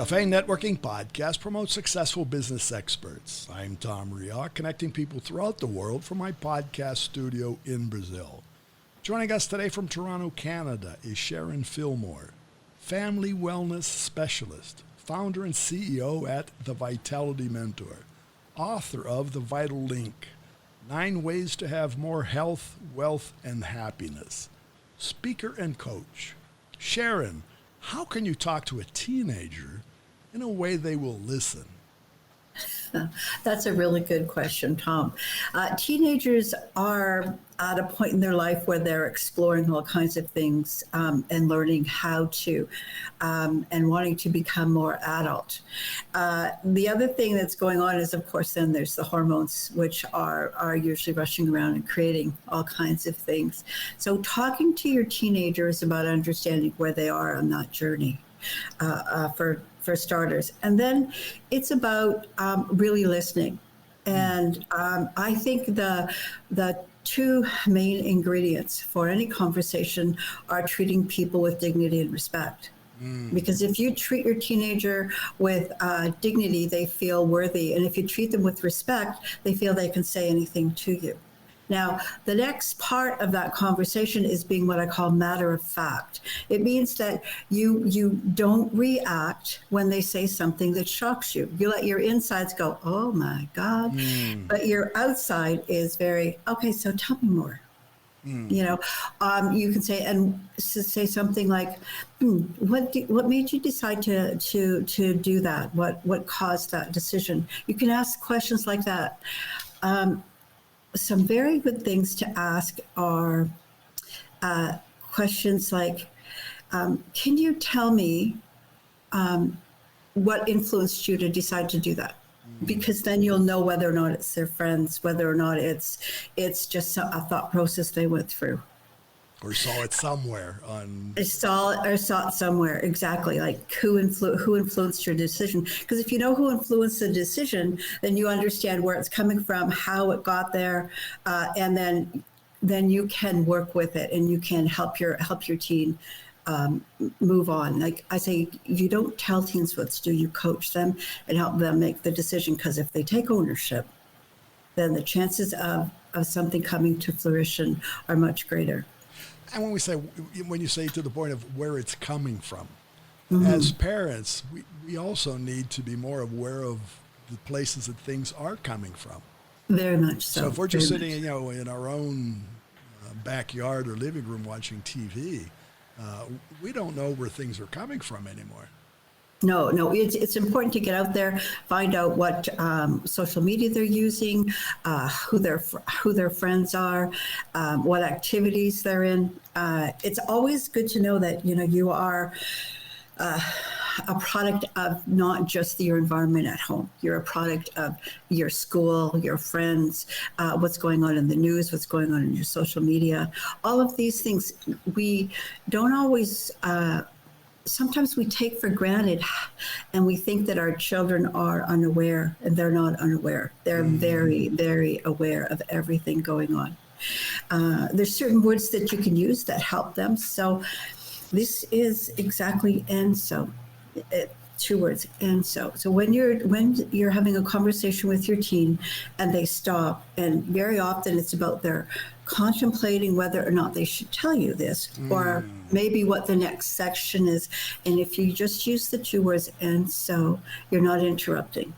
Cafe Networking Podcast promotes successful business experts. I'm Tom Rioch, connecting people throughout the world from my podcast studio in Brazil. Joining us today from Toronto, Canada is Sharon Fillmore, family wellness specialist, founder and CEO at The Vitality Mentor, author of The Vital Link, 9 Ways to Have More Health, Wealth, and Happiness, speaker and coach. Sharon, how can you talk to a teenager in a way they will listen? That's a really good question, Tom. Teenagers are at a point in their life where they're exploring all kinds of things and learning how to and wanting to become more adult. The other thing that's going on is, of course, then there's the hormones, which are usually rushing around and creating all kinds of things. So talking to your teenager is about understanding where they are on that journey. For starters. And then it's about really listening. And I think the 2 main ingredients for any conversation are treating people with dignity and respect. Because if you treat your teenager with dignity, they feel worthy. And if you treat them with respect, they feel they can say anything to you. Now, the next part of that conversation is being what I call matter of fact. It means that you don't react when they say something that shocks you. You let your insides go, oh my God. But your outside is very, okay, so tell me more. You can say something like, what made you decide to do that? What caused that decision? You can ask questions like that. Some very good things to ask are questions like, can you tell me what influenced you to decide to do that? Because then you'll know whether or not it's their friends, whether or not it's just a thought process they went through. Or saw it somewhere Saw it somewhere, exactly. Like who influenced your decision? Because if you know who influenced the decision, then you understand where it's coming from, how it got there, and then you can work with it and you can help your teen move on. Like I say, you don't tell teens what to do, you coach them and help them make the decision. Because if they take ownership, then the chances of something coming to fruition are much greater. And when you say to the point of where it's coming from, as parents, we also need to be more aware of the places that things are coming from. Very much so. So if we're just sitting, in our own backyard or living room watching TV, we don't know where things are coming from anymore. No, it's important to get out there, find out what social media they're using, who their friends are, what activities they're in. It's always good to know that you are a product of not just your environment at home. You're a product of your school, your friends, what's going on in the news, what's going on in your social media. All of these things we don't always. Sometimes we take for granted and we think that our children are unaware, and they're not unaware. They're very, very aware of everything going on. There's certain words that you can use that help them. So this is exactly and so. 2 words, and so. So when you're having a conversation with your teen and they stop, and very often it's about their contemplating whether or not they should tell you this, or maybe what the next section is. And if you just use the 2 words, and so, you're not interrupting.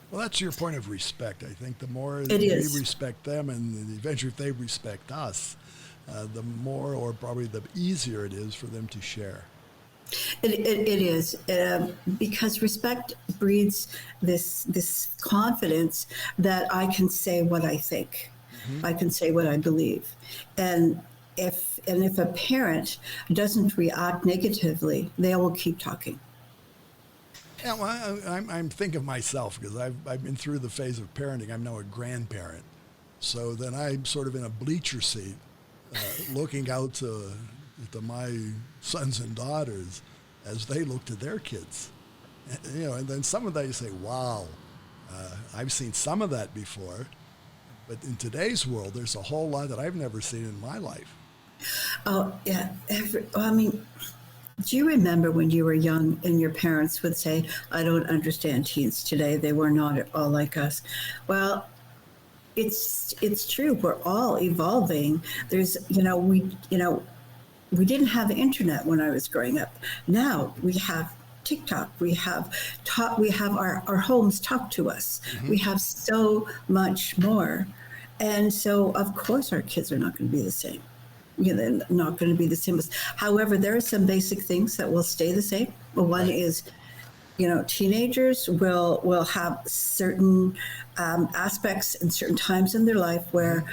Well, that's your point of respect. I think the more we respect them, and eventually if they respect us, the more, or probably the easier it is for them to share. It is, because respect breeds this confidence that I can say what I think. I can say what I believe. And if a parent doesn't react negatively, they will keep talking. Yeah, well, I'm thinking of myself, because I've been through the phase of parenting. I'm now a grandparent. So then I'm sort of in a bleacher seat, looking out to my sons and daughters as they look to their kids. And then some of that you say, wow, I've seen some of that before. But in today's world, there's a whole lot that I've never seen in my life. Oh, yeah. Do you remember when you were young and your parents would say, I don't understand teens today. They were not at all like us. Well, it's true. We're all evolving. There's, we didn't have the internet when I was growing up. Now we have TikTok. We have our homes talk to us. Mm-hmm. We have so much more. And so of course our kids are not going to be the same. They're not going to be the same. However, there are some basic things that will stay the same. Well, one Right. is, teenagers will have certain aspects and certain times in their life where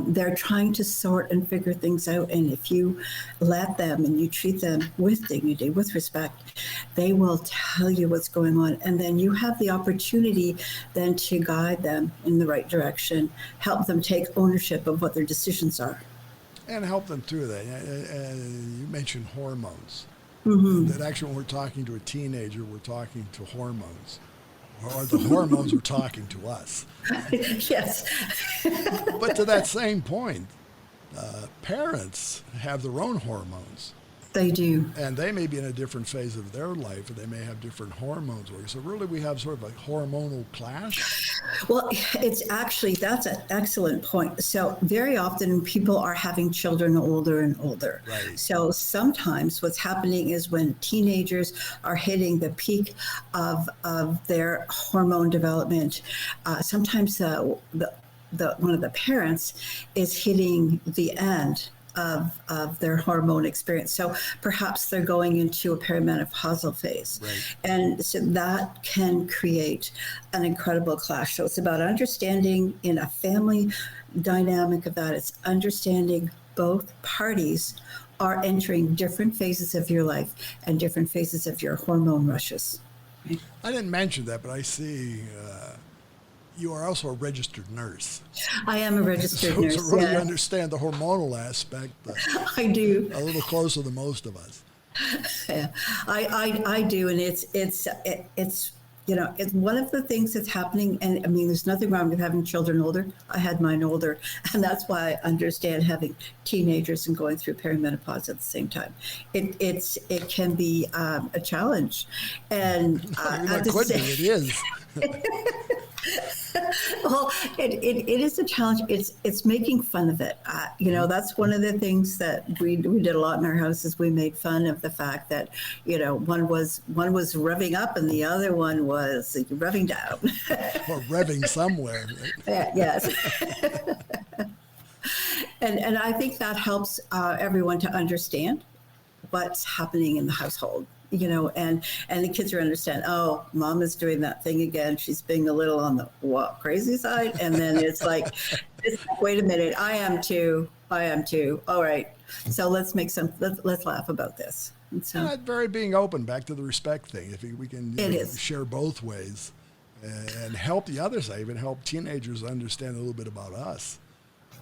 they're trying to sort and figure things out. And if you let them and you treat them with dignity, with respect, they will tell you what's going on. And then you have the opportunity then to guide them in the right direction, help them take ownership of what their decisions are. And help them through that. You mentioned hormones. Mm-hmm. That actually, when we're talking to a teenager, we're talking to hormones, or the hormones are talking to us. Yes. But to that same point, parents have their own hormones. They do. And they may be in a different phase of their life, and they may have different hormones. So really, we have sort of a hormonal clash. Well, that's an excellent point. So very often people are having children older and older. Right. So sometimes what's happening is when teenagers are hitting the peak of their hormone development, sometimes the one of the parents is hitting the end of their hormone experience. So perhaps they're going into a perimenopausal phase. Right. And so that can create an incredible clash. So it's about understanding in a family dynamic of that. It's understanding both parties are entering different phases of your life and different phases of your hormone rushes. Right? I didn't mention that, but I see you are also a registered nurse. I am a registered nurse. So really, you Yeah. understand the hormonal aspect I do. a little closer than most of us. Yeah, I do, and it's one of the things that's happening. And I mean, there's nothing wrong with having children older. I had mine older, and that's why I understand having teenagers and going through perimenopause at the same time. It can be a challenge, and It is. well, it is a challenge. It's making fun of it. That's one of the things that we did a lot in our house is we made fun of the fact that, one was revving up and the other one was revving down. Or revving somewhere. Right? Yes. And I think that helps everyone to understand what's happening in the household. And the kids are understand, oh, mom is doing that thing again. She's being a little on the crazy side. And then it's like, wait a minute, I am too. All right. So let's laugh about this. And so Not very being open, back to the respect thing. If we can is. share both ways and help the other side, even help teenagers understand a little bit about us.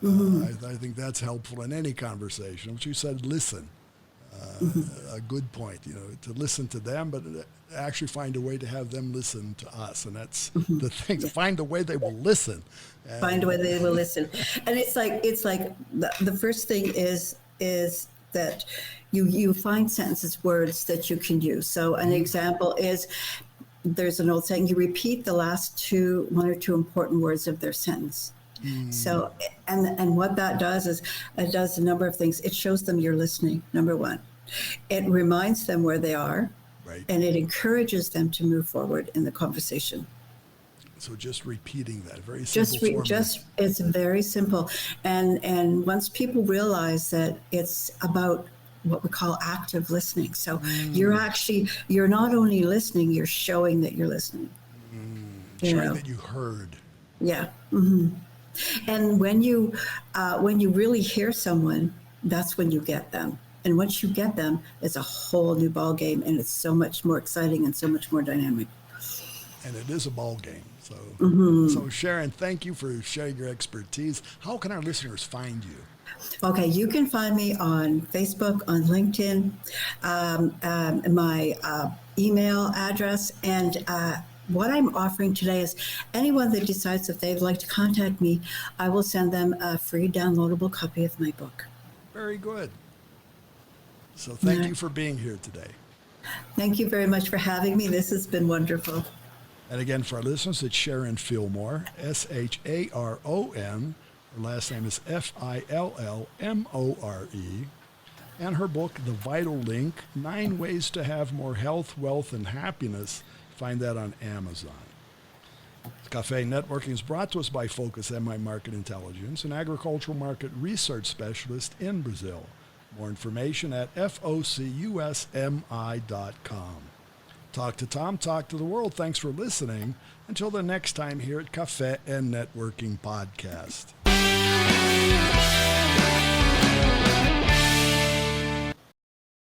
Mm-hmm. I think that's helpful in any conversation. What you said, listen. A good point, to listen to them, but actually find a way to have them listen to us. And that's the thing, to find a way they will listen. Find a way they will listen. And it's like the first thing is that you find sentences, words that you can use. So an example is, there's an old saying, you repeat the last one or two important words of their sentence. So, and what that does is it does a number of things. It shows them you're listening, number one. It reminds them where they are, Right. and it encourages them to move forward in the conversation. So just repeating that, very simple format. It's very simple. And once people realize that it's about what we call active listening. So you're not only listening, you're showing that you're listening. Showing that you heard. Yeah. Mm-hmm. And when you really hear someone, that's when you get them. And once you get them, it's a whole new ball game, and it's so much more exciting and so much more dynamic. And it is a ball game. So, So Sharon, thank you for sharing your expertise. How can our listeners find you? Okay, you can find me on Facebook, on LinkedIn, my email address, and what I'm offering today is anyone that decides that they'd like to contact me, I will send them a free downloadable copy of my book. Very good. So thank you for being here today. Thank you very much for having me. This has been wonderful. And again, for our listeners, it's Sharon Fillmore, Sharon. Her last name is Fillmore. And her book, The Vital Link, 9 Ways to Have More Health, Wealth, and Happiness. Find that on Amazon. Cafe Networking is brought to us by Focus MI Market Intelligence, an agricultural market research specialist in Brazil. More information at focusmi.com. Talk to Tom, talk to the world. Thanks for listening. Until the next time here at Cafe and Networking Podcast.